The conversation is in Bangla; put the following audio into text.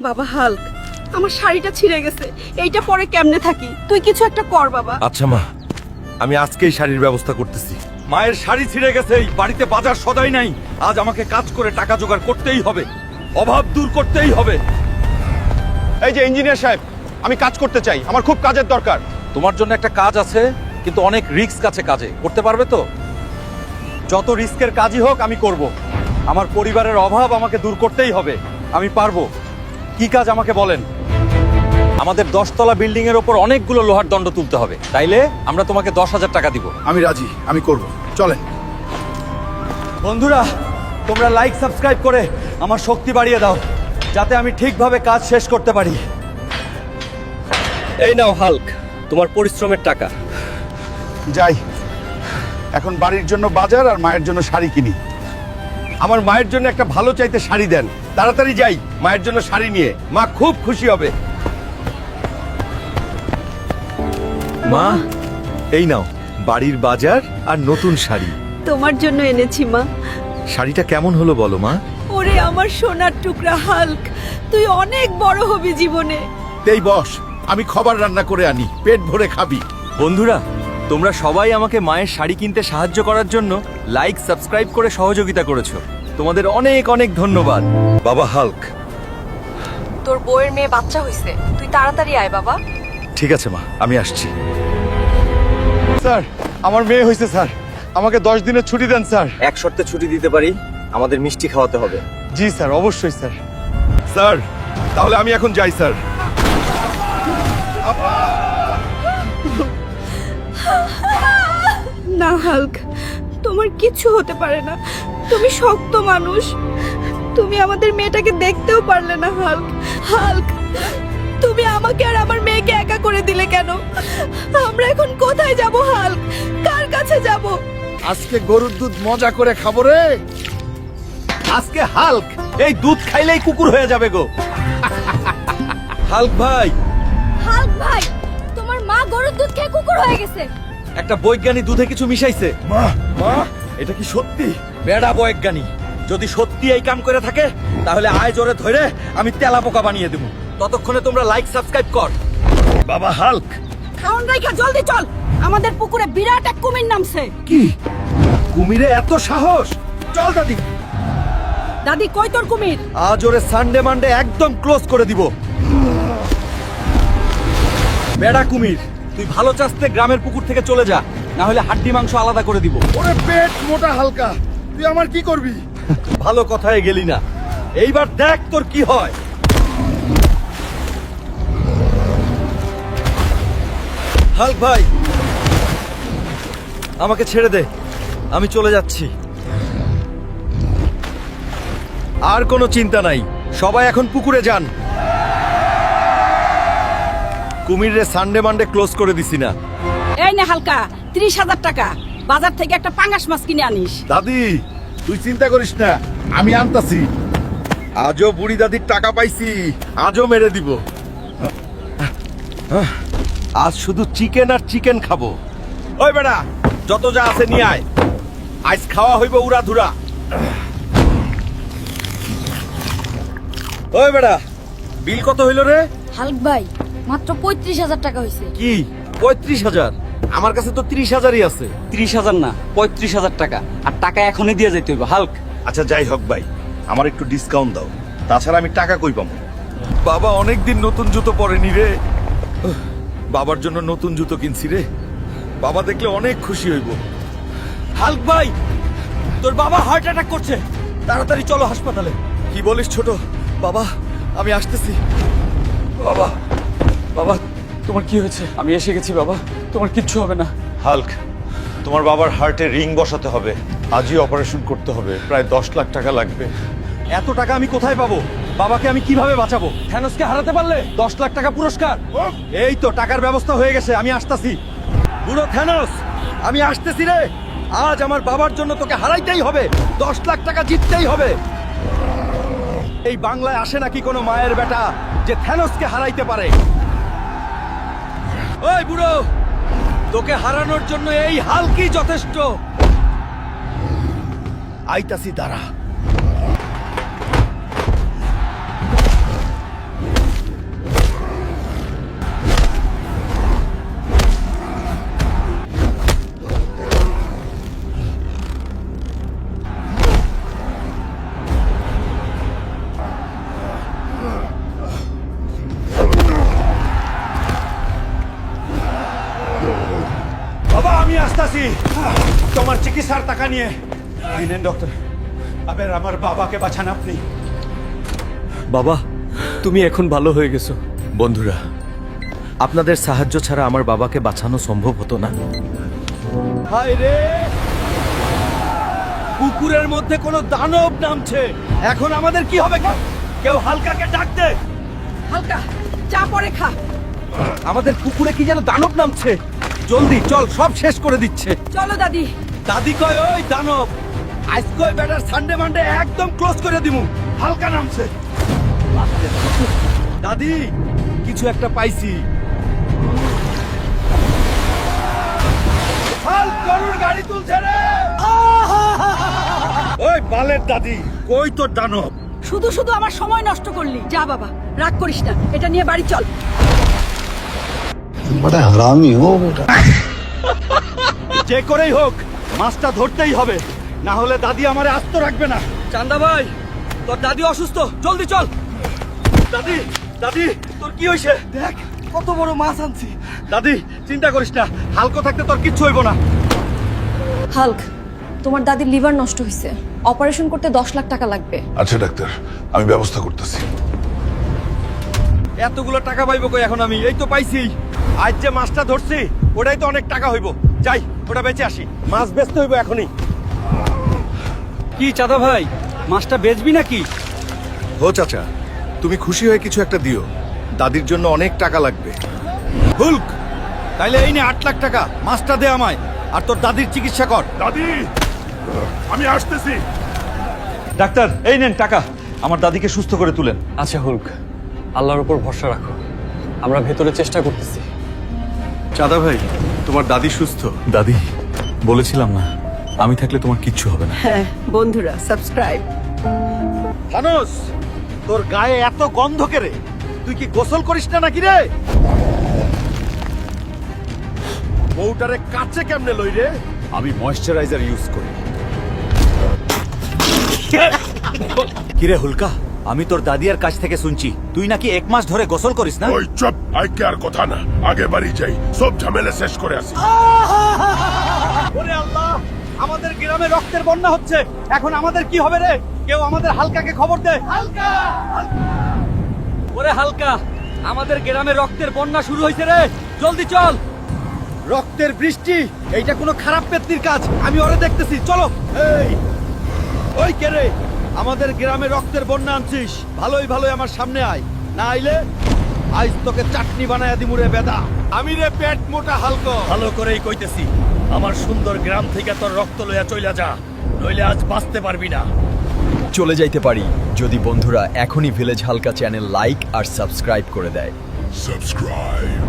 বাবা হাল্ক, আমার শাড়িটা ছিঁড়ে গেছে, এইটা পরে কেমনে থাকি? তুই কিছু একটা কর বাবা। আচ্ছা মা, আমি আজকেই শাড়ির ব্যবস্থা করতেছি। মায়ের শাড়ি ছিঁড়ে গেছে, বাড়িতে বাজার সদাই নাই। আজ আমাকে কাজ করে টাকা জোগাড় করতেই হবে, অভাব দূর করতেই হবে। এই যে ইঞ্জিনিয়ার সাহেব, আমি কাজ করতে চাই, আমার খুব কাজের দরকার। তোমার জন্য একটা কাজ আছে, কিন্তু অনেক রিস্ক আছে কাজে। করতে পারবে তো? যত রিস্কের কাজই হোক আমি করব। আমার পরিবারের অভাব আমাকে দূর করতেই হবে, আমি পারবো। কি কাজ আমাকে বলেন। আমাদের 10 তলা বিল্ডিং এর ওপর অনেকগুলো লোহার দণ্ড তুলতে হবে, তাইলে আমরা তোমাকে 10,000 টাকা দিব। আমি রাজি, আমি করব, চলেন। বন্ধুরা, তোমরা লাইক সাবস্ক্রাইব করে আমার শক্তি বাড়িয়ে দাও, যাতে আমি ঠিকভাবে কাজ শেষ করতে পারি। এই নাও হাল্ক, তোমার পরিশ্রমের টাকা। যাই, এখন বাড়ির জন্য বাজার আর মায়ের জন্য শাড়ি কিনি। আমার মায়ের জন্য একটা ভালো চাইতে শাড়ি দেন, তাড়াতাড়ি যাই মায়ের জন্য শাড়ি নিয়ে। মা খুব খুশি হবে। মা, এই নাও বাড়ির বাজার আর নতুন শাড়ি। তোমার জন্য এনেছি মা। শাড়িটা কেমন হলো বলো মা? ওরে আমার সোনার টুকরা হাল্ক, তুই অনেক বড় হবি জীবনে। এই বস, আমি খাবার রান্না করে আনি, পেট ভরে খাবি। বন্ধুরা, তোমরা সবাই আমাকে মায়ের শাড়ি কিনতে সাহায্য করার জন্য লাইক সাবস্ক্রাইব করে সহযোগিতা করেছো। তোমাদের অনেক অনেক ধন্যবাদ। বাবা হাল্ক। তোর বউয়ের মেয়ে বাচ্চা হইছে, তুই তাড়াতাড়ি আয় বাবা। ঠিক আছে মা, আমি আসছি। স্যার, আমার মেয়ে হয়েছে স্যার, আমাকে 10 দিনের ছুটি দেন স্যার। এক শর্তে ছুটি দিতে পারি, আমাদের মিষ্টি খাওয়াতে হবে। জি স্যার, অবশ্যই স্যার। স্যার, তাহলে আমি এখন যাই স্যার। না হাল্ক, তোমার কিছু হতে পারে না, তুমি শক্ত মানুষ। তুমি আমাদের মেয়েটাকে দেখতেও পারলে না হাল্ক। হাল্ক, তুমি আমাকে আর আমার মেয়েকে একা করে দিলে কেন? আমরা এখন কোথায় যাব হাল্ক? কার কাছে যাব? আজকে গরুর দুধ মজা করে খাবো রে। আজকে হাল্ক এই দুধ খাইলেই কুকুর হয়ে যাবে গো। হাল্ক ভাই, হাল্ক ভাই, তোমার মা গরুর দুধ খেয়ে কুকুর হয়ে গেছে। একটা বৈজ্ঞানিক দুধে কিছু মিশাইছে। মা, মা, এটা কি সত্যি? বেড়া বৈজ্ঞানিক, যদি সত্যি এই কাম করে থাকে তাহলে আয় জোরে ধরে আমি তেলা পোকা বানিয়ে দেবো। ততক্ষণে তোমরা লাইক সাবস্ক্রাইব কর। বাবা হাল্ক, খাওন রাইখা জলদি চল, আমাদের পুকুরে বিরাট এক কুমির নামছে। কি কুমিরে এত সাহস? চল দাদি। দাদি, কই তোর কুমির? আজ ওরে সানডে মানডে একদম ক্লোজ করে দিব। বেড়া কুমির, তুই ভালো চাস্তে গ্রামের পুকুর থেকে চলে যা, না হলে হাড্ডি মাংস আলাদা করে দিব। ওরে পেট মোটা হালকা, তুই আমার কি করবি? ভালো কথায় গেলি না, এইবার দেখ তোর কি হয়। হাল্ক ভাই, আমাকে ছেড়ে দে, আমি চলে যাচ্ছি। আর কোনো চিন্তা নাই, সবাই এখন পুকুরে যান। কুমিরে সানডে মানডে ক্লোজ করে দিছি না। এই নে হালকা, 30,000 টাকা। বাজার থেকে একটা পাঙ্গাস মাছ কিনে আনিস। দাদি, তুই চিন্তা করিস না, আমি আনতাছি। আজও বুড়ি দাদির টাকা পাইছি, আজও মেরে দিব। আজ শুধু চিকেন আর চিকেন খাবো। ওই বেড়া, যত যা আছে নিয়ে আয়, আজ খাওয়া হইব উড়া ধুরা। ওই বেড়া, বিল কত হইল রে? হাল্ক ভাই, মাত্র 35,000 টাকা হইছে। কি 35,000? আমার কাছে তো 30,000ই আছে। 30,000 না, 35,000 টাকা। আর টাকা এখনই দিয়ে যাইতে হইব হাল্ক। আচ্ছা যাই হোক ভাই, আমার একটু ডিসকাউন্ট দাও, তাছাড়া আমি টাকা কই পাবো? বাবা অনেকদিন নতুন জুতো পরেনি রে। বাবার জন্য নতুন জুতো কিনছি রে, বাবা দেখলে অনেক খুশি হইব। হাল্ক ভাই, তোর বাবা হার্ট অ্যাটাক করছে, তাড়াতাড়ি চলো হাসপাতালে। কি বলিস ছোট? বাবা, আমি আসতেছি। বাবা, বাবা, তোমার কি হয়েছে? আমি এসে গেছি বাবা, তোমার কিচ্ছু হবে না। হাল্ক, তোমার বাবার হার্টে রিং বসাতে হবে, আজই অপারেশন করতে হবে, প্রায় 10 লাখ টাকা লাগবে। এত টাকা আমি কোথায় পাবো? বাবাকে আমি কিভাবে বাঁচাবো? থ্যানোসকে হারাতে পারলে 10 লাখ টাকা পুরস্কার। এই তো টাকার ব্যবস্থা হয়ে গেছে, আমি আসতাছি। বুড়ো থ্যানোস, আমি আসতেছি রে। আজ আমার বাবার জন্য তোকে হারাইতেই হবে, 10 লাখ টাকা জিততেই হবে। এই বাংলায় আসে নাকি কোনো মায়ের বেটা যে থ্যানোসকে হারাইতে পারে? ওই বুড়ো, তোকে হারানোর জন্য এই হাল্কই যথেষ্ট। আইতাছি, দাঁড়া। আসতাছি তোমার চিকিৎসার টাকা নিয়ে। এই নেন ডক্টর, আবার আমার বাবাকে বাঁচান আপনি। বাবা তুমি এখন ভালো হয়ে গেছো। বন্ধুরা, আপনাদের সাহায্য ছাড়া আমার বাবাকে বাঁচানো সম্ভব হতো না। হায় রে, পুকুরের মধ্যে কোনো দানব নামছে। এখন আমাদের কি হবে? কেউ হালকাকে ডাক দে। হালকা চা পরে খা। আমাদের পুকুরে কি যেন দানব নামছে। জলদি চল, সব শেষ করে দিচ্ছে। চলো দাদি। দাদি কয় ওই দানব আজকে ওই ব্যাটার সানডে মানডে একদম ক্লোজ করে দিমু। হালকা নামছে। দাদি কিছু একটা পাইছি। হাল্ক গরুর গাড়ি তুলছে রে। ওই বালের দাদি, কই তোর দানব? শুধু শুধু আমার সময় নষ্ট করলি। যা বাবা, রাগ করিস না, এটা নিয়ে বাড়ি চল। बड़ा हरामी हो बेटा। যে করেই হোক মাছটা ধরতেই হবে, না হলে দাদি আমারে আস্ত রাখবে না। চান্দা ভাই, তোর দাদি অসুস্থ, জলদি চল। দাদি, দাদি তোর কি হয়েছে? দেখ কত বড় মাছ আনছি। দাদি চিন্তা করিস না, হালকা থাকতে তোর কিচ্ছু হইব না। হাল্ক, তোমার দাদির লিভার নষ্ট হয়েছে, অপারেশন করতে 10 লাখ টাকা লাগবে। আচ্ছা ডাক্তার, আমি ব্যবস্থা করতেছি। এতগুলো টাকা পাইবো কই এখন আমি? এই তো পাইছি। আজ যে মাছটা ধরছি ওটাই তো অনেক টাকা হইব। যাই ওটা বেচে আসি, মাছ বেচতে হইব এখনই। কি চাঁদা ভাই, মাছটা বেচবি নাকি? ও চাচা, তুমি খুশি হয়ে কিছু একটা দিও, দাদির জন্য অনেক টাকা লাগবে। হুল্ক, তাইলে এই নে 8 লাখ টাকা, মাছটা দে আমায়, আর তোর দাদির চিকিৎসা কর। দাদি, আমি আসতেছি। ডাক্তার এই নেন টাকা, আমার দাদিকে সুস্থ করে তুলেন। আচ্ছা হুল্ক, আল্লাহর উপর ভরসা রাখো, আমরা ভেতরে চেষ্টা করতেছি। চাঁদা ভাই, তোমার দাদি সুস্থ। দাদি, বলেছিলাম না আমি থাকলে তোমার কিচ্ছু হবে না। হ্যাঁ বন্ধুরা, সাবস্ক্রাইব। থানোস, তোর গায়ে এত গন্ধ কেরে? তুই কি গোসল করিস না নাকি রে? বউটারে কাছে কেমনে লই রে? আমি ময়েশ্চারাইজার ইউজ করি। কিরে হুলকা, আমি তোর দাদিয়ার কাছ থেকে শুনছি তুই নাকি 1 মাস ধরে গোসল করিস না। ওই চুপ, আইকে আর কথা না, আগে বাড়ি যাই, সব ঝামেলা শেষ করে আসি। ওরে আল্লাহ, আমাদের গ্রামে রক্তের বন্যা হচ্ছে, এখন আমাদের কি হবে রে? কেউ আমাদের হালকাকে খবর দে। হালকা, ওরে হালকা, আমাদের গ্রামে রক্তের বন্যা শুরু হয়েছে রে, জলদি চল। রক্তের বৃষ্টি, এইটা কোনো খারাপ পেত্নির কাজ, আমি ওরে দেখতেছি, চলো। এই ওই কে রে? আমাদের গ্রামে রক্তের বন্যা আনছিস, ভালোই ভালোই আমার সামনে আয়, না আইলে আজ তোকে চাটনি বানায়া দিমুরে বেদা। আমি রে পেট মোটা হালকা। ভালো করেই কইতেছি, আমার সুন্দর গ্রাম থেকে তোর রক্ত লইয়া চইলা যা, নইলে আজ বাঁচতে পারবি না। চলে যাইতে পারি যদি বন্ধুরা এখনই ভিলেজ হালকা চ্যানেল লাইক আর সাবস্ক্রাইব করে দেয়। Subscribe.